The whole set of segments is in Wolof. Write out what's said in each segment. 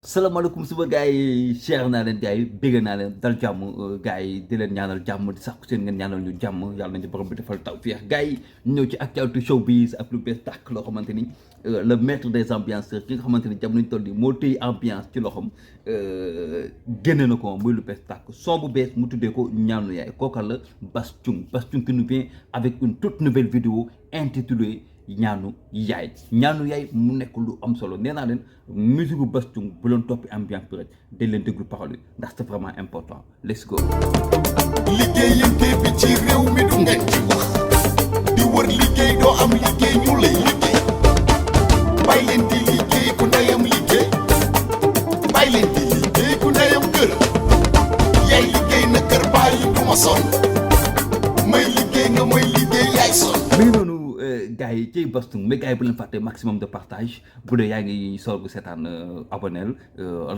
salaamaaleykum suba gars yi cher naa leen gars yi bégg naa leen dal jàmm gars yi di leen ñaanal jàmm di sax seen ngeen ñaanal ñu jàmm yàlla nañu borom bi defal tawfeex gars yi ñëw ci actualité showbiz ak lu bees tàkk loo xamante ni le maître des ambianceurs ki nga xamante ni jamono ñu toll nii moo téye ambiance ci loxoom génne na ko muy lu bees tàkk son bu bees mu tuddee ko Gnanou Yaye kooka la Bass Thioung qui nous vient avec une toute nouvelle vidéo intitulée Gnanou Yaye mu nekk lu am solo nee naa leen musique bu Bass Thioung bu leen toppi ambiance bi rek dañ leen déglu parole ndax c'est vraiment important let's go. liggéeyante bi ci réew mi du ngeen ci wax di wër liggéey doo am liggéey ñu lay liggéey bàyyi leen di liggéey ku ndeyam liggéey bàyyi leen di liggéey ku ndeyam kër yaay liggéey na kër bàyyi du ma sonn may liggéey nga may liggéey yaay sonn. gars yi ci Bass Thioung mais gars yi bu leen fàtte maximum de partage bu dee yaa ngi soog seetaan abonnel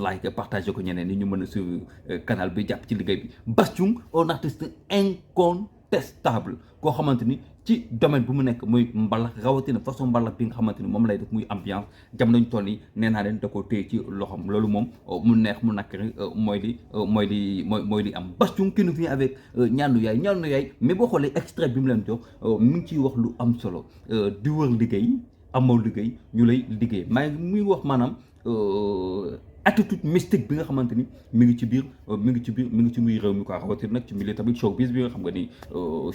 like partage ko ñeneen ni ñu mën a suivre canal bi jàpp ci liggéey bi. Bass Thioung un artiste incontestable koo xamante ni ci domaine bu mu nekk muy mbalax rawatina façon mbalax bi nga xamante ni moom lay def muy ambiance jamono ñu toll nii nee naa leen da koo téye ci loxoom loolu moom mu neex mu nakkari mooy li am. Bass Thioung qui nous vient avec Gnanou Yaye mais boo xoolee extrait bi mu leen jox mu ngi ciy wax lu am solo di wër liggéey amoo liggéey ñu lay liggéey maa ngi muy wax maanaam attitude mystique bi nga xamante ni mi ngi ci biir muy réew mi quoi rawatina nag ci milieu tamit showbiz bi nga xam nga ni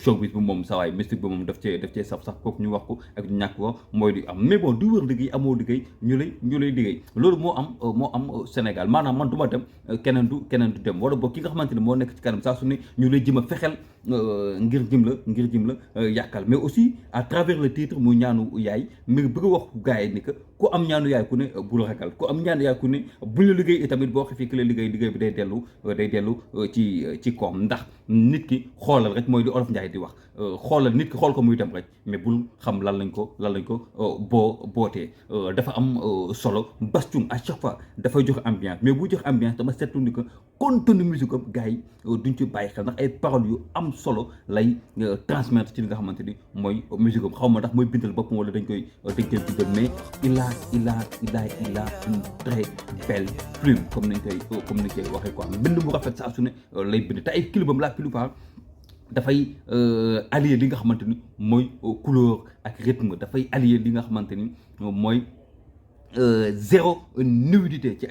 showbiz bi moom saa waay mystique bi moom daf cee saf sax kooku ñu wax ko ak ñu ñàkk ko mooy di am mais bon di wër liggéey amoo liggéey ñu lay liggéey loolu moo am Sénégal maanaam man du ma dem keneen du dem wala boog ki nga xamante ni moo nekk ci kanam saa su ne ñu lay jëm a fexeel ngir jëm la yàqal mais aussi à travers le titre muy Gnanou Yaye mi ngi bëgg a wax gars yi ni que ku am Gnanou Yaye ku ne bul ragal ku am Gnanou Yaye ku ne bu ñu liggéey tamit boo xefee ki la liggéey bi day dellu ci koom ndax nit ki xoolal rek mooy li olof Njaay di wax xoolal nit ki xool ko muy dem rek mais bul xam lan lañ ko bootee dafa am solo. Bass Thioung à chaque fois dafay joxe ambiance mais bu joxe ambiance dama seetlu ni que contenu musique am gars yi duñ ci bàyyi xel ndax ay paroles yu am solo lay transmettre ci li nga xamante ni mooy musique am xaw ma ndax mooy bindal boppam wala dañ koy bindal mais il a une très belle plume comme nañ koy waxee quoi bind bu rafet saa su ne lay bind te ay clipam la plupart dafay allier li nga xamante ni mooy couleur ak rythme dafay allier li nga xamante ni mooy zéro nudité ci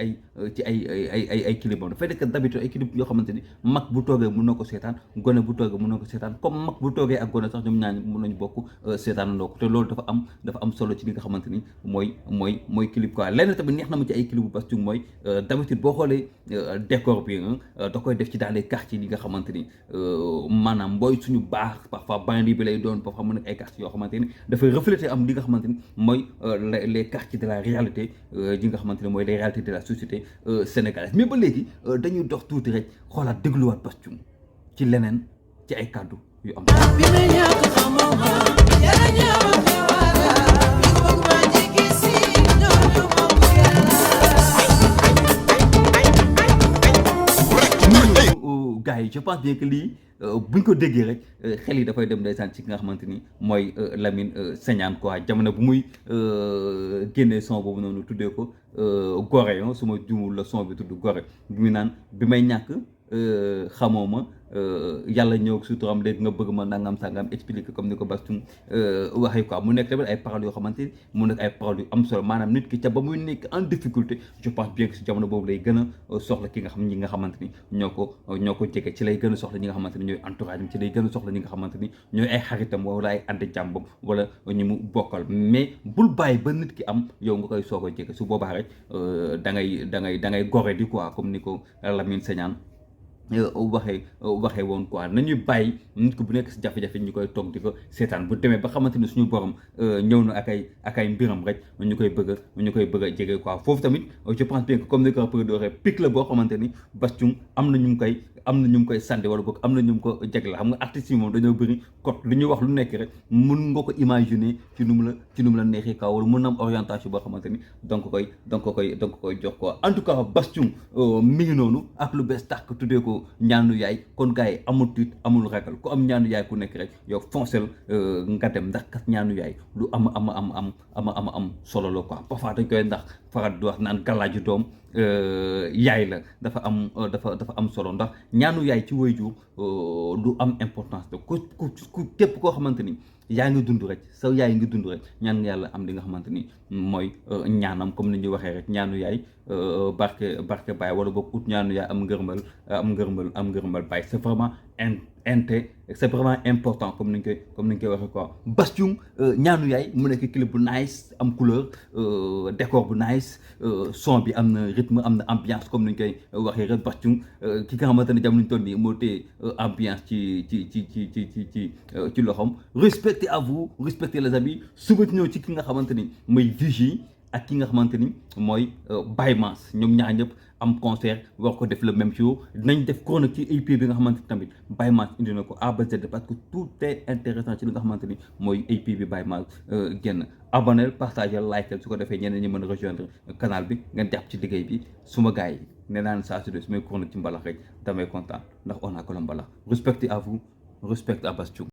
ay clipam dafay nekk d'habitude ay clip yoo xamante ni mag bu toogee mën na ko seetaan gone bu toogee mën na ko seetaan comme mag bu toogee ak gone sax ñoom ñaar mën nañu bokk seetaanandoo ko te loolu dafa am solo ci li nga xamante ni mooy clip quoi. lenn tamit neex na ma ci ay clip bu Bass Thioung mooy d'habitude boo xoolee décor bi da koy def ci dans les quartiers yi nga xamante ni maanaam booy suñu baax parfois banlieue bi lay doon parfois mën na ay quartiers yoo xamante ni dafay refléter am li nga xamante ni mooy les quartiers de la réalité yi nga xamante ne mooy les réalités de la société sénégalaise mais ba léegi dañuy dox tuuti rek xoolaat dégluwaat Bass Thioung ci leneen ci ay kàddu yu am. gars yi je pense bien que lii buñ ko déggee rek xel yi dafay dem ndeysaan ci ki nga xamante ni mooy Lamine Segnane quoi jamono bu muy génnee son boobu noonu tuddee ko Gorée yo su ma juumul la son bi tudd Gorée bi muy naan bi may ñàkk xamoo ma yàlla ñëw ak suturam léegi nga bëgg ma nangam sangam expliquer comme ni ko Bass Thioung waxee quoi mu nekk tamit ay paroles yoo xamante ni mu nekk ay paroles yu am solo maanaam nit ki ca ba muy nekk en difficulté je pense bien que si jamono boobu lay gën a soxla ki nga xam ñi nga xamante ni ñoo ko jege ci lay gën a soxla ñi nga xamante ni ñooy entourage ci lay gën a soxla ñi nga xamante ni ñooy ay xaritam wala ay ànd jàmbam wala ñi mu bokkal mais bul bàyyi ba nit ki am yow nga koy soog a jege su boobaa rek da ngay gore di quoi comme ni ko Lamine Segnane waxee woon quoi nañuy bàyyi nit ko bu nekk si jafe-jafe ñu koy toog di ko seetaan bu demee ba xamante ni suñu borom ñëw na ak ay mbiram rek ñu koy bëgg a jege quoi foofu tamit je pense bien que comme ni ko rappeur di waxee pic la boo xamante ni Bass Thioung am na ñu mu koy sànni wala boog am na ñu mu ko jagle xam nga artistes yi moom dañoo bëri code lu ñuy wax lu nekk rek mun nga ko imaginer ci nu mu la neexee kaw wala mun na am orientation boo xamante ni donc koy jox quoi en tout cas Bass Thioung mi ngi noonu ak lu bees tàkk tuddee ko Gnanou Yaye kon gars yi amul tiit amul ragal ku am Gnanou Yaye ku nekk rek yow foncel nga dem ndax kat Gnanou Yaye lu am solo la quoi parfois dañ koy ndax farat di wax naan gàllaaju doom yaay la dafa am solo ndax ñaanu yaay ci waajur lu am importance la ku képp koo xamante ni yaa ngi dund rek sa yaay ngi dund rek ñaan nga yàlla am li nga xamante ni mooy ñaanam comme ni ñuy waxee rek ñaanu yaay barke baay wala boog ut ñaanu yaay am ngërmal baay c'est vraiment c'est vraiment important comme ni ñu koy waxee quoi. Bass Thioung ñaanu yaay mu nekk clip bu nice am couleur décor bu nice son bi am na rythme am na ambiance comme ni ñu koy waxee rek. Bass Thioung ki nga xamante ne jamono ñu toll nii moo téye ambiance ci loxoom. Respectez à vous, respectez les amis suba ñëw ci ki nga xamante ni mooy Vigie ak ki nga xamante ni mooy Baye Mass ñoom ñaar ñëpp am concert war ko def le même jour dinañ def Chronik ci EP bi nga xamante ni tamit Baye Mass indi na ko A ba Z parce que tout est intéressant ci li nga xamante ni mooy EP bi Baye Mass génn. Abonnel partager like su ko defee ñeneen ñi mën a rejoindre canal bi ngeen jàpp ci liggéey bi suma gars yi nee naa ne saa su dee su may Chronik ci mbalax rek damay kontaan ndax on a ko la mbalax. Respectez à vous, respect à Bass Thioung.